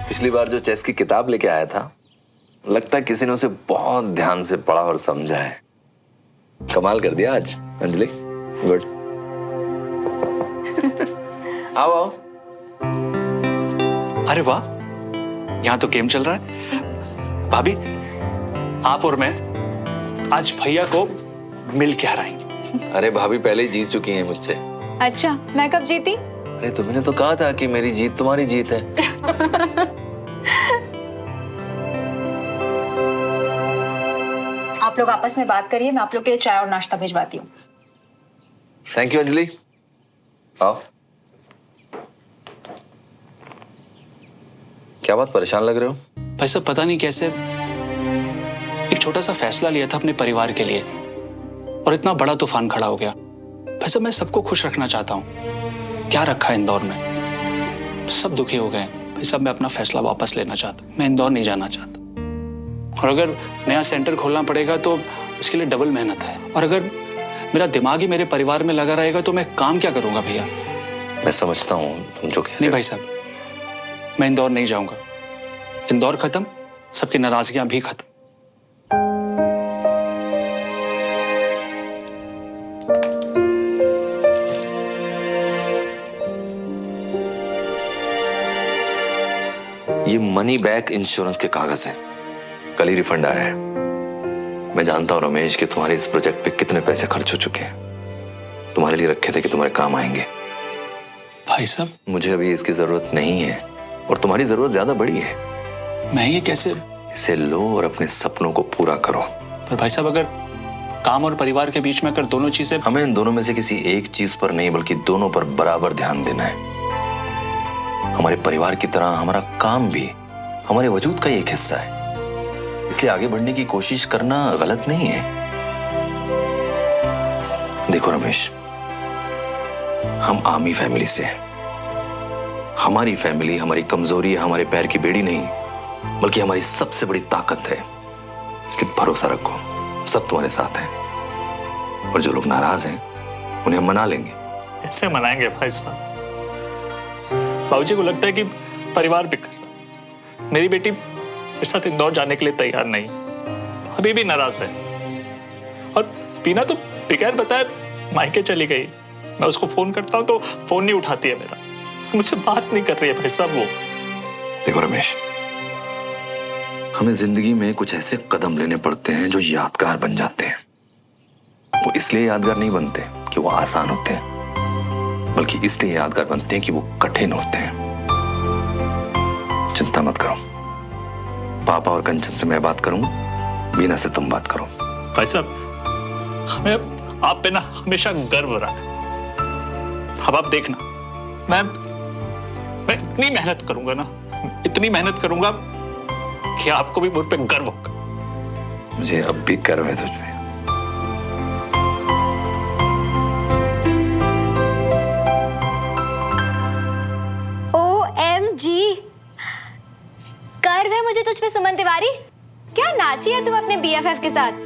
पिछली बार जो चेस की किताब लेके आया था, लगता है किसी ने उसे बहुत ध्यान से पढ़ा और समझा है। कमाल कर दिया आज अंजलि, गुड। आओ आओ। अरे वाह, यहाँ तो गेम चल रहा है। भाभी, आप और मैं आज भैया को मिल के हराएंगे। अरे भाभी पहले ही जीत चुकी हैं मुझसे। अच्छा, मैं कब जीती? अरे तुमने तो कहा था कि मेरी जीत तुम्हारी जीत है। आप लोग आपस में बात करिए, मैं आप लोग के लिए चाय और नाश्ता भिजवाती हूँ। Thank you Anjali. आओ। क्या बात, परेशान लग रहे हो? भाई साहब, पता नहीं कैसे एक छोटा सा फैसला लिया था अपने परिवार के लिए और इतना बड़ा तूफान खड़ा हो गया। भाई साहब, मैं सबको खुश रखना चाहता हूँ। क्या रखा है इंदौर में, सब दुखी हो गए। भाई साहब, मैं अपना फैसला वापस लेना चाहता हूँ। मैं इंदौर नहीं जाना चाहता। और अगर नया सेंटर खोलना पड़ेगा तो उसके लिए डबल मेहनत है। और अगर मेरा दिमाग ही मेरे परिवार में लगा रहेगा तो मैं काम क्या करूंगा भैया? मैं समझता हूँ तुम जो कह रहे नहीं हो। भाई साहब, मैं इंदौर नहीं जाऊंगा। इंदौर खत्म, सबकी नाराजगियां भी खत्म। ये मनी बैक इंश्योरेंस के कागज हैं, कल ही रिफंड आया है। मैं जानता हूं रमेश कि तुम्हारे इस प्रोजेक्ट पे कितने पैसे खर्च हो चुके हैं। तुम्हारे लिए रखे थे कि तुम्हारे काम आएंगे। भाई साहब, मुझे अभी इसकी जरूरत नहीं है और तुम्हारी जरूरत ज्यादा बड़ी है। मैं ये कैसे? इसे लो और अपने सपनों को पूरा करो। पर भाई साहब, अगर काम और परिवार के बीच में अगर दोनों चीजें... हमें इन दोनों में से किसी एक चीज पर नहीं बल्कि दोनों पर बराबर ध्यान देना है। हमारे परिवार की तरह हमारा काम भी हमारे वजूद का एक हिस्सा है, इसलिए आगे बढ़ने की कोशिश करना गलत नहीं है। देखो रमेश, हम आर्मी फैमिली से हैं। हमारी फैमिली हमारी कमजोरी है, हमारे पैर की बेड़ी नहीं, बल्कि हमारी सबसे बड़ी ताकत है। इसलिए भरोसा रखो, सब तुम्हारे साथ हैं। और जो लोग नाराज हैं उन्हें हम मना लेंगे। कैसे मनाएंगे भाई साहब? बाबूजी को लगता है कि परिवार बिखर रहा। मेरी बेटी मेरे साथ इंदौर जाने के लिए तैयार नहीं, अभी भी नाराज है। और पीना तो बगैर बताए मायके चली गई। मैं उसको फोन करता हूं तो फोन नहीं उठाती है मेरा, मुझसे बात नहीं कर रही है भाई साहब वो। देखो रमेश, हमें जिंदगी में कुछ ऐसे कदम लेने पड़ते हैं जो यादगार बन जाते हैं। वो इसलिए यादगार नहीं बनते कि वो आसान होते हैं, बल्कि इसलिए यादगार बनते हैं कि वो कठिन होते हैं। चिंता मत करो, पापा और कंचन से मैं बात करूंगा, बीना से तुम बात करो। भाई साहब, हमें आप पे ना हमेशा गर्व रहा है। अब आप देखना, मैं इतनी मेहनत करूंगा ना, इतनी मेहनत करूंगा कि आपको भी मुझ पे गर्व होगा। मुझे अब भी गर्व है तुझ पे। OMG, गर्व है मुझे तुझ पे सुमन तिवारी। क्या नाची है तू अपने BFF के साथ?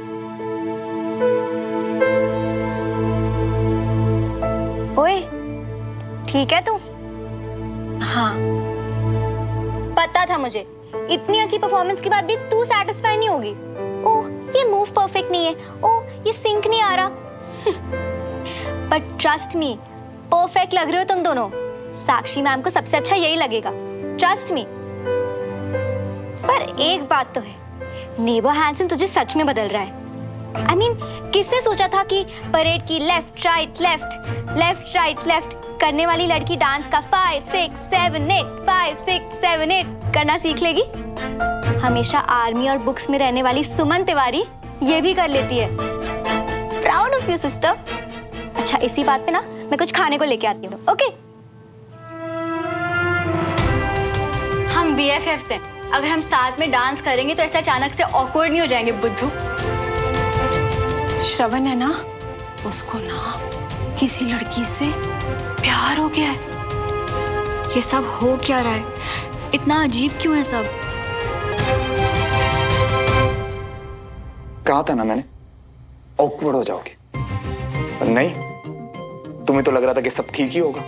ओए, ठीक है तू? हाँ, पता था मुझे इतनी अच्छी परफॉर्मेंस के बाद भी तू सैटिस्फाई नहीं होगी। ओह, ये मूव परफेक्ट नहीं है, ओह ये सिंक नहीं आ रहा। बट ट्रस्ट मी, परफेक्ट लग रहे हो तुम दोनों। साक्षी मैम को सबसे अच्छा यही लगेगा, ट्रस्ट मी। पर एक बात तो है, नेबर हैंसन तुझे सच में बदल रहा है। I mean, किसने सोचा था कि परेड की left right left left right left करने वाली लड़की डांस का 5 6 7 8 5 6 7 8 करना सीख लेगी? हमेशा आर्मी और बुक्स में रहने वाली सुमन तिवारी ये भी कर लेती है। Proud of you sister. अच्छा, इसी बात पे ना मैं कुछ खाने को लेके आती हूँ, ओके? हम BFFs हैं, अगर हम साथ में डांस करेंगे तो ऐसे अचानक से ऑकवर्ड नहीं हो जाएंगे बुद्धू। श्रवण है ना, उसको ना किसी लड़की से प्यार हो गया है। ये सब हो क्या रहा है? इतना अजीब क्यों है सब? कहा था ना मैंने, ऑकवर्ड हो जाओगे। पर नहीं, तुम्हें तो लग रहा था कि सब ठीक ही होगा।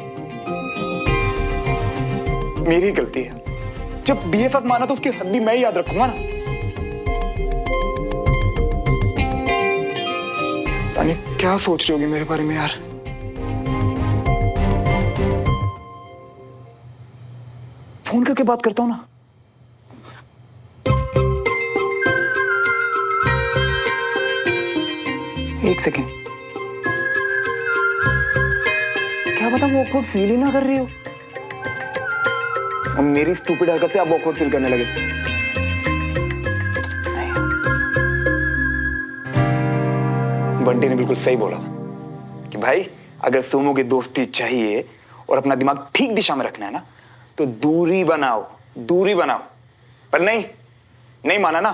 मेरी गलती है, जब BFF माना तो उसकी हद भी मैं ही याद रखूंगा ना। तानी क्या सोच रही होगी मेरे बारे में यार। फोन करके बात करता हूं ना। एक सेकेंड, क्या पता वो ऑकवर्ड फील ही ना कर रही हो। अब मेरी स्टूपिड हरकत से आप ऑकवर्ड फील करने लगे। बंटी ने बिल्कुल सही बोला था कि भाई अगर सुमो की दोस्ती चाहिए और अपना दिमाग ठीक दिशा में रखना है ना तो दूरी बनाओ, दूरी बनाओ। पर नहीं माना ना।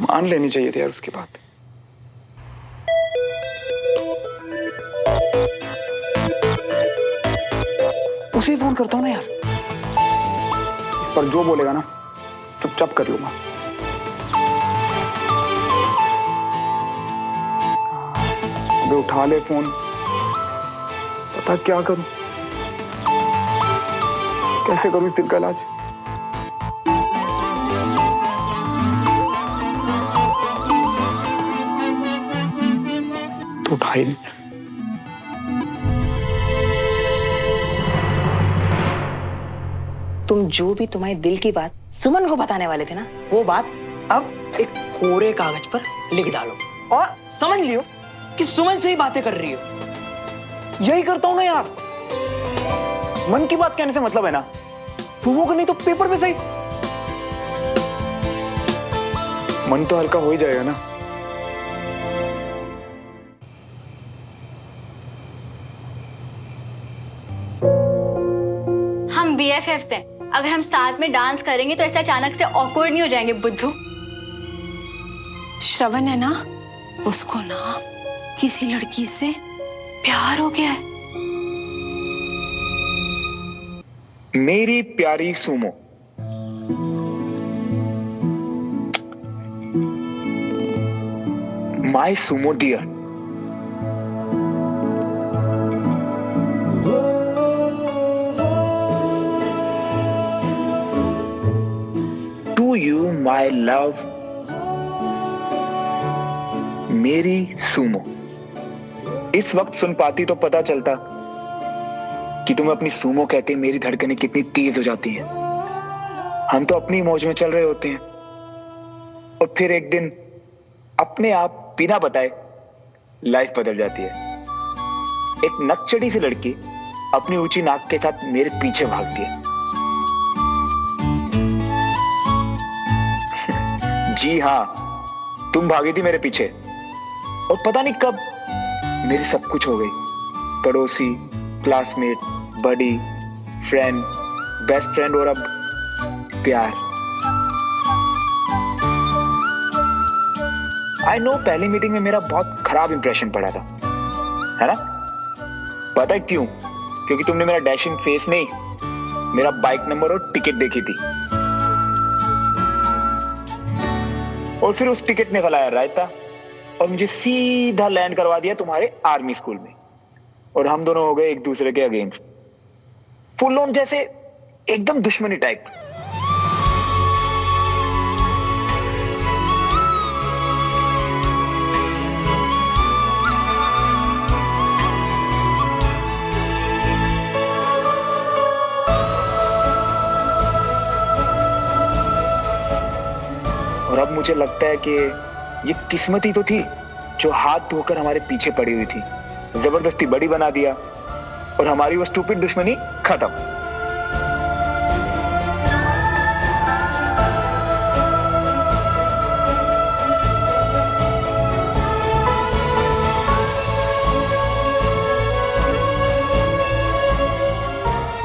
मान लेनी चाहिए थी यार उसकी बात। उसे फोन करता हूं ना यार। इस पर जो बोलेगा ना चुपचाप कर लूंगा। अबे उठा ले फोन। पता क्या करूं, कैसे करूं इस दिल का इलाज। तो उठा ही नहीं। तुम जो भी तुम्हारे दिल की बात सुमन को बताने वाले थे ना, वो बात अब एक कोरे कागज पर लिख डालो और समझ लियो कि सुमन से ही बातें कर रही हो। यही करता हूं ना यार। मन की बात कहने से मतलब है ना, सुमो को नहीं तो पेपर पे सही। मन तो हल्का हो ही जाएगा ना। हम BFFs हैं। अगर हम साथ में डांस करेंगे तो ऐसे अचानक से ऑकवर्ड नहीं हो जाएंगे बुद्धू। श्रवण है ना, उसको ना किसी लड़की से प्यार हो गया है। मेरी प्यारी Sumo, my Sumo dear, to you my love, मेरी सुमो। इस वक्त सुन पाती तो पता चलता कि तुम्हें अपनी सुमो कहते मेरी धड़कनें कितनी तेज हो जाती हैं। हम तो अपनी मौज में चल रहे होते हैं और फिर एक दिन अपने आप बिना बताए लाइफ बदल जाती है। एक नकचड़ी सी लड़की अपनी ऊंची नाक के साथ मेरे पीछे भागती है। जी हाँ, तुम भागी थी मेरे पीछे और पता नहीं कब मेरी सब कुछ हो गई। पड़ोसी, क्लासमेट, बडी, फ्रेंड, बेस्ट फ्रेंड और अब प्यार। आई नो पहली मीटिंग में मेरा बहुत खराब इंप्रेशन पड़ा था, है ना? पता है क्यों? क्योंकि तुमने मेरा डैशिंग फेस नहीं, मेरा बाइक नंबर और टिकट देखी थी और फिर उस टिकट ने फैलाया रायता और मुझे सीधा लैंड करवा दिया तुम्हारे आर्मी स्कूल में और हम दोनों हो गए एक दूसरे के अगेंस्ट, फुल ऑन, जैसे एकदम दुश्मनी टाइप। और अब मुझे लगता है कि ये किस्मत ही तो थी जो हाथ धोकर हमारे पीछे पड़ी हुई थी, जबरदस्ती बड़ी बना दिया और हमारी वो स्टूपिड दुश्मनी खत्म।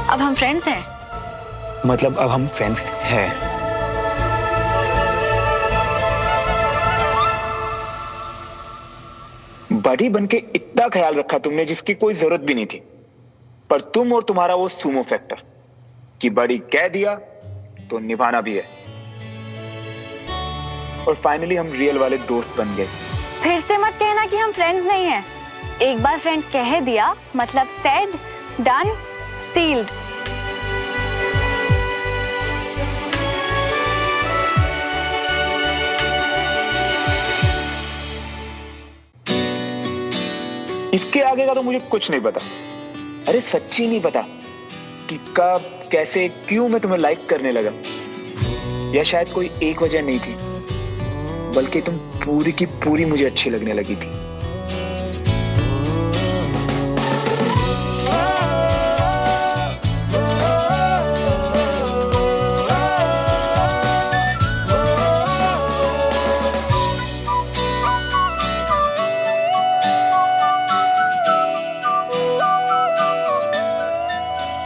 अब हम फ्रेंड्स हैं। मतलब अब हम फ्रेंड्स हैं। बड़ी बनके इतना ख्याल रखा तुमने जिसकी कोई जरूरत भी नहीं थी, पर तुम और तुम्हारा वो सुमो फैक्टर कि बड़ी कह दिया तो निभाना भी है। और फाइनली हम रियल वाले दोस्त बन गए। फिर से मत कहना कि हम फ्रेंड्स नहीं हैं। एक बार फ्रेंड कह दिया मतलब सेड, डन, सील्ड। का तो मुझे कुछ नहीं पता। अरे सच्ची नहीं पता कि कब कैसे क्यों मैं तुम्हें लाइक करने लगा। या शायद कोई एक वजह नहीं थी, बल्कि तुम पूरी की पूरी मुझे अच्छी लगने लगी थी।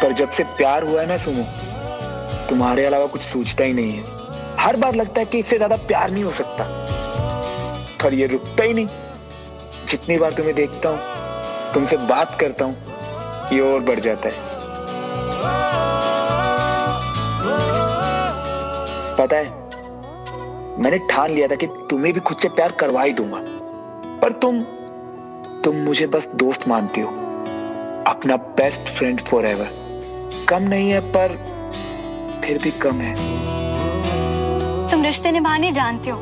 पर जब से प्यार हुआ है ना सुमो, तुम्हारे अलावा कुछ सोचता ही नहीं है। हर बार लगता है कि इससे ज्यादा प्यार नहीं हो सकता, पर ये रुकता ही नहीं। जितनी बार तुम्हें देखता हूं, तुमसे बात करता हूं, ये और बढ़ जाता है। पता है, मैंने ठान लिया था कि तुम्हें भी खुद से प्यार करवा ही दूंगा, पर तुम मुझे बस दोस्त मानती हो, अपना बेस्ट फ्रेंड फॉरएवर। कम नहीं है, पर फिर भी कम है। तुम रिश्ते निभाने जानते हो,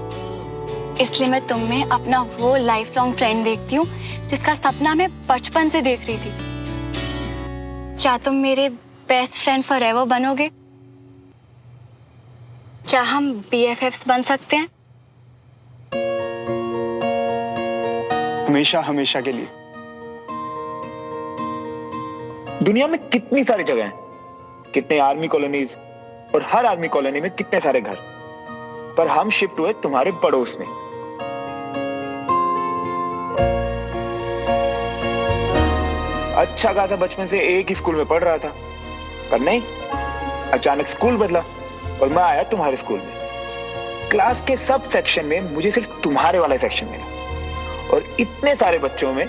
इसलिए मैं तुम में अपना वो लाइफ लॉन्ग फ्रेंड देखती हूँ जिसका सपना मैं बचपन से देख रही थी। क्या तुम मेरे बेस्ट फ्रेंड फॉरएवर बनोगे? क्या हम BFFs बन सकते हैं? हमेशा हमेशा के लिए। दुनिया में कितनी सारी जगह हैं, कितने आर्मी कॉलोनीज, और हर आर्मी कॉलोनी में कितने सारे घर, पर हम शिफ्ट हुए तुम्हारे पड़ोस में। अच्छा खासा बचपन से एक ही स्कूल में पढ़ रहा था, पर नहीं, अचानक स्कूल बदला और मैं आया तुम्हारे स्कूल में। क्लास के सब सेक्शन में मुझे सिर्फ तुम्हारे वाला सेक्शन मिला, और इतने सारे बच्चों में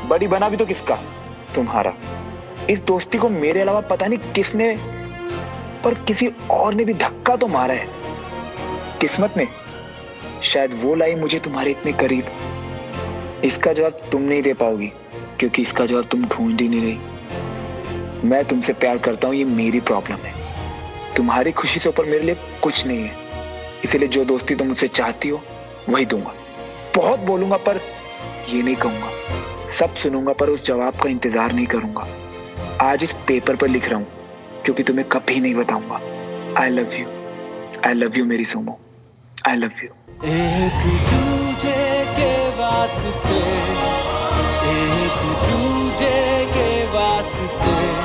बड़ी बना भी तो किसका? तुम्हारा। इस दोस्ती को मेरे अलावा पता नहीं किसने, पर किसी और ने भी धक्का तो मारा है। किस्मत ने शायद वो लाई मुझे तुम्हारे इतने करीब। इसका जवाब तुम नहीं दे पाओगी, क्योंकि इसका जवाब तुम ढूंढ ही नहीं रही। मैं तुमसे प्यार करता हूँ, ये मेरी प्रॉब्लम है। तुम्हारी खुशी से ऊपर मेरे लिए कुछ नहीं है, इसलिए जो दोस्ती तुम मुझसे चाहती हो वही दूंगा। बहुत बोलूंगा पर ये नहीं कहूंगा, सब सुनूंगा पर उस जवाब का इंतजार नहीं करूंगा। आज इस पेपर पर लिख रहा हूं, क्योंकि तुम्हें कभी नहीं बताऊंगा। आई लव यू मेरी सुमो, आई लव यू। एक दूजे के वास्ते, एक दूजे के वास्ते।